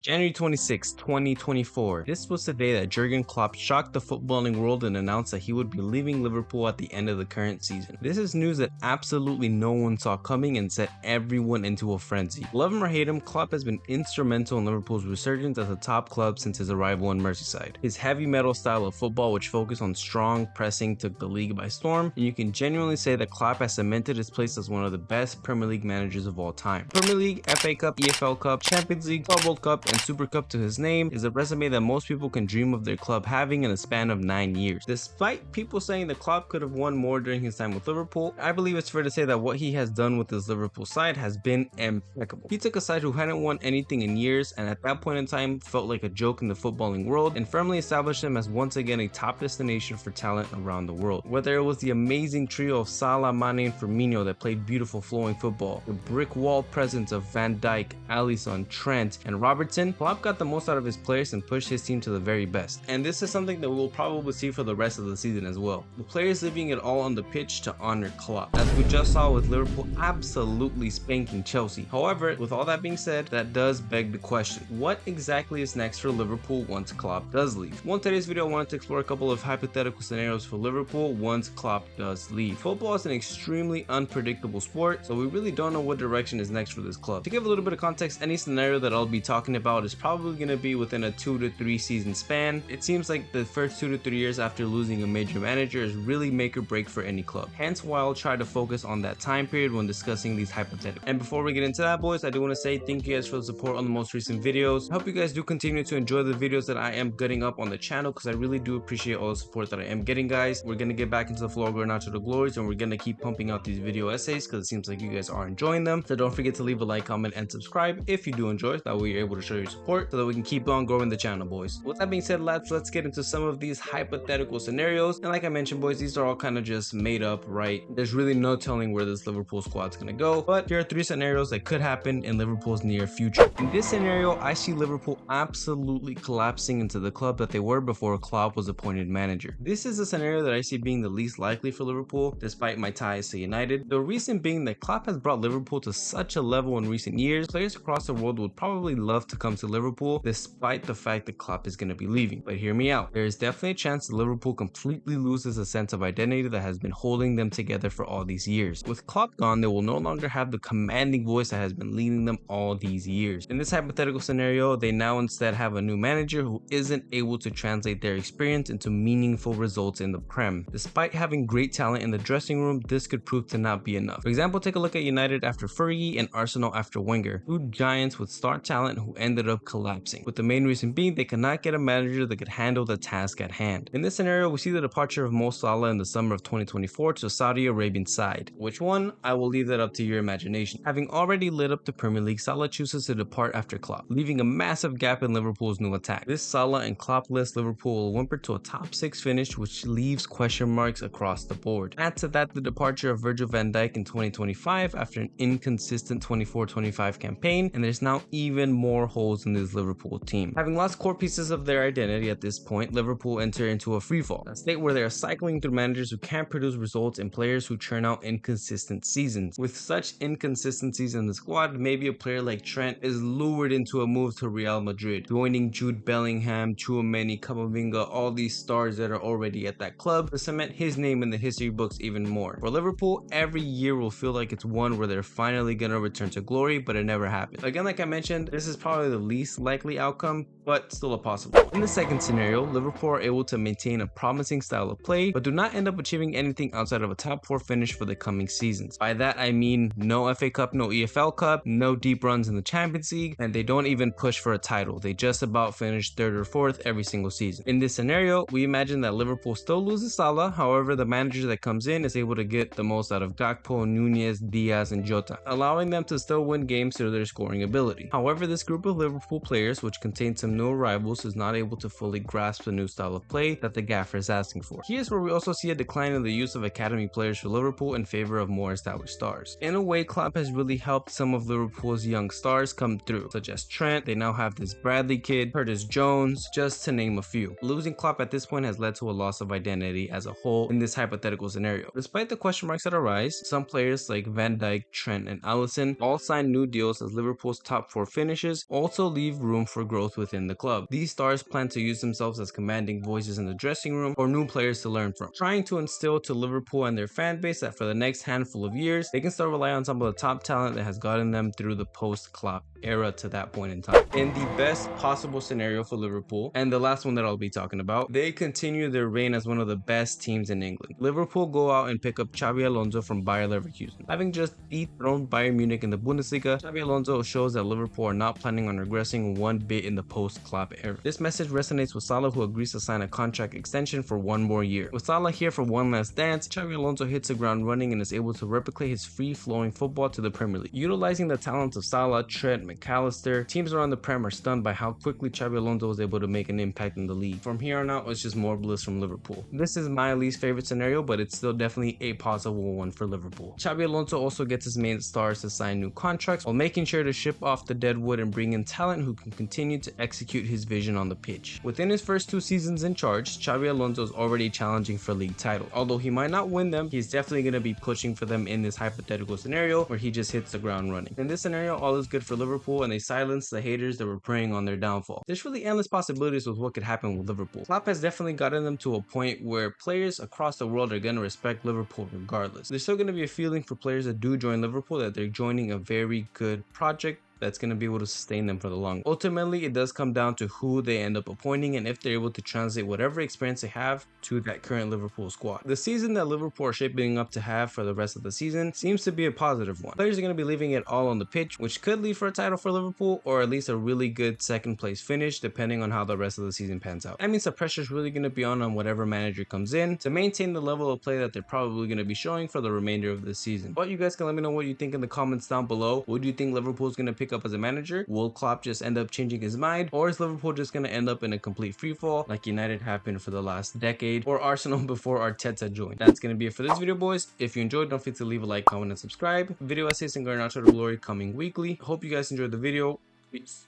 January 26, 2024. This was the day that Jurgen Klopp shocked the footballing world and announced that he would be leaving Liverpool at the end of the current season. This is news that absolutely no one saw coming and set everyone into a frenzy. Love him or hate him, Klopp has been instrumental in Liverpool's resurgence as a top club since his arrival in Merseyside. His heavy metal style of football, which focused on strong pressing, took the league by storm, and you can genuinely say that Klopp has cemented his place as one of the best Premier League managers of all time. Premier League, FA Cup, EFL Cup, Champions League, Club World Cup, and Super Cup to his name is a resume that most people can dream of their club having in a span of 9 years. Despite people saying that Klopp could have won more during his time with Liverpool, I believe it's fair to say that what he has done with his Liverpool side has been impeccable. He took a side who hadn't won anything in years and at that point in time felt like a joke in the footballing world and firmly established them as once again a top destination for talent around the world. Whether it was the amazing trio of Salah, Mane, and Firmino that played beautiful flowing football, the brick wall presence of Van Dijk, Alisson, Trent, and Robertson, Klopp got the most out of his players and pushed his team to the very best. And this is something that we'll probably see for the rest of the season as well. The players leaving it all on the pitch to honor Klopp, as we just saw with Liverpool absolutely spanking Chelsea. However, with all that being said, that does beg the question, what exactly is next for Liverpool once Klopp does leave? Well, in today's video, I wanted to explore a couple of hypothetical scenarios for Liverpool once Klopp does leave. Football is an extremely unpredictable sport, so we really don't know what direction is next for this club. To give a little bit of context, any scenario that I'll be talking about is probably going to be within a 2 to 3 season span. It seems like the first 2 to 3 years after losing a major manager is really make or break for any club. Hence why I'll try to focus on that time period when discussing these hypotheticals. And before we get into that, boys, I do want to say thank you guys for the support on the most recent videos. I hope you guys do continue to enjoy the videos that I am getting up on the channel because I really do appreciate all the support that I am getting, guys. We're going to get back into the flow of going out to the glories and we're going to keep pumping out these video essays because it seems like you guys are enjoying them. So don't forget to leave a like, comment, and subscribe if you do enjoy it. That way you're able to show your support so that we can keep on growing the channel, boys. With that being said, lads, let's get into some of these hypothetical scenarios. And like I mentioned, boys, these are all kind of just made up, right? There's really no telling where this Liverpool squad's gonna go, but here are 3 scenarios that could happen in Liverpool's near future. In this scenario, I see Liverpool absolutely collapsing into the club that they were before Klopp was appointed manager. This is a scenario that I see being the least likely for Liverpool, despite my ties to United. The reason being that Klopp has brought Liverpool to such a level in recent years, players across the world would probably love to come to Liverpool, despite the fact that Klopp is going to be leaving. But hear me out. There is definitely a chance that Liverpool completely loses a sense of identity that has been holding them together for all these years. With Klopp gone, they will no longer have the commanding voice that has been leading them all these years. In this hypothetical scenario, they now instead have a new manager who isn't able to translate their experience into meaningful results in the Prem. Despite having great talent in the dressing room, this could prove to not be enough. For example, take a look at United after Fergie and Arsenal after Wenger, 2 giants with star talent who ended up collapsing, with the main reason being they could not get a manager that could handle the task at hand. In this scenario, we see the departure of Mo Salah in the summer of 2024 to Saudi Arabian side. Which one? I will leave that up to your imagination. Having already lit up the Premier League, Salah chooses to depart after Klopp, leaving a massive gap in Liverpool's new attack. This Salah and Klopp-less Liverpool will whimper to a top 6 finish, which leaves question marks across the board. Add to that the departure of Virgil van Dijk in 2025 after an inconsistent 24-25 campaign, and there's now even more holes in this Liverpool team. Having lost core pieces of their identity at this point, Liverpool enter into a freefall, a state where they are cycling through managers who can't produce results and players who churn out inconsistent seasons. With such inconsistencies in the squad, maybe a player like Trent is lured into a move to Real Madrid, joining Jude Bellingham, Tchouaméni, Camavinga, all these stars that are already at that club to cement his name in the history books even more. For Liverpool, every year will feel like it's one where they're finally gonna return to glory, but it never happened. Again, like I mentioned, this is probably the least likely outcome, but still a possible. In the second scenario, Liverpool are able to maintain a promising style of play, but do not end up achieving anything outside of a top 4 finish for the coming seasons. By that I mean no FA Cup, no EFL Cup, no deep runs in the Champions League, and they don't even push for a title. They just about finish 3rd or 4th every single season. In this scenario, we imagine that Liverpool still loses Salah, however the manager that comes in is able to get the most out of Gakpo, Nunez, Diaz, and Jota, allowing them to still win games through their scoring ability. However, this group of Liverpool players, which contains some new arrivals, is not able to fully grasp the new style of play that the gaffer is asking for. Here's where we also see a decline in the use of academy players for Liverpool in favor of more established stars. In a way, Klopp has really helped some of Liverpool's young stars come through, such as Trent. They now have this Bradley kid, Curtis Jones, just to name a few. Losing Klopp at this point has led to a loss of identity as a whole in this hypothetical scenario. Despite the question marks that arise, some players like Van Dijk, Trent, and Alisson all signed new deals as Liverpool's top 4 finishes, all also leave room for growth within the club. These stars plan to use themselves as commanding voices in the dressing room or new players to learn from, trying to instill to Liverpool and their fan base that for the next handful of years, they can start relying on some of the top talent that has gotten them through the post-Klopp era to that point in time. In the best possible scenario for Liverpool, and the last one that I'll be talking about, they continue their reign as one of the best teams in England. Liverpool go out and pick up Xabi Alonso from Bayer Leverkusen. Having just dethroned Bayern Munich in the Bundesliga, Xabi Alonso shows that Liverpool are not planning on regressing one bit in the post-Klopp era. This message resonates with Salah, who agrees to sign a contract extension for one more year. With Salah here for one last dance, Xabi Alonso hits the ground running and is able to replicate his free-flowing football to the Premier League. Utilizing the talents of Salah, Trent, McAllister, teams around the Prem are stunned by how quickly Xabi Alonso was able to make an impact in the league. From here on out, it's just more bliss from Liverpool. This is my least favorite scenario, but it's still definitely a possible one for Liverpool. Xabi Alonso also gets his main stars to sign new contracts while making sure to ship off the dead wood and bring in talent who can continue to execute his vision on the pitch. Within his first 2 seasons in charge, Xabi Alonso is already challenging for league title. Although he might not win them, he's definitely going to be pushing for them in this hypothetical scenario where he just hits the ground running. In this scenario, all is good for Liverpool and they silence the haters that were preying on their downfall. There's really endless possibilities with what could happen with Liverpool. Klopp has definitely gotten them to a point where players across the world are going to respect Liverpool regardless. There's still going to be a feeling for players that do join Liverpool that they're joining a very good project that's going to be able to sustain them for the long. Ultimately, it does come down to who they end up appointing and if they're able to translate whatever experience they have to that current Liverpool squad. The season that Liverpool are shaping up to have for the rest of the season seems to be a positive one. Players are going to be leaving it all on the pitch, which could lead for a title for Liverpool or at least a really good second place finish depending on how the rest of the season pans out. That means the pressure is really going to be on whatever manager comes in to maintain the level of play that they're probably going to be showing for the remainder of the season. But you guys can let me know what you think in the comments down below. What do you think Liverpool is going to pick up as a manager? Will Klopp just end up changing his mind, or is Liverpool just going to end up in a complete freefall like United happened for the last decade, or Arsenal before Arteta joined? That's going to be it for this video, boys. If you enjoyed, don't forget to leave a like, comment, and subscribe. Video essays and Garnacho to Glory coming weekly. Hope you guys enjoyed the video. Peace.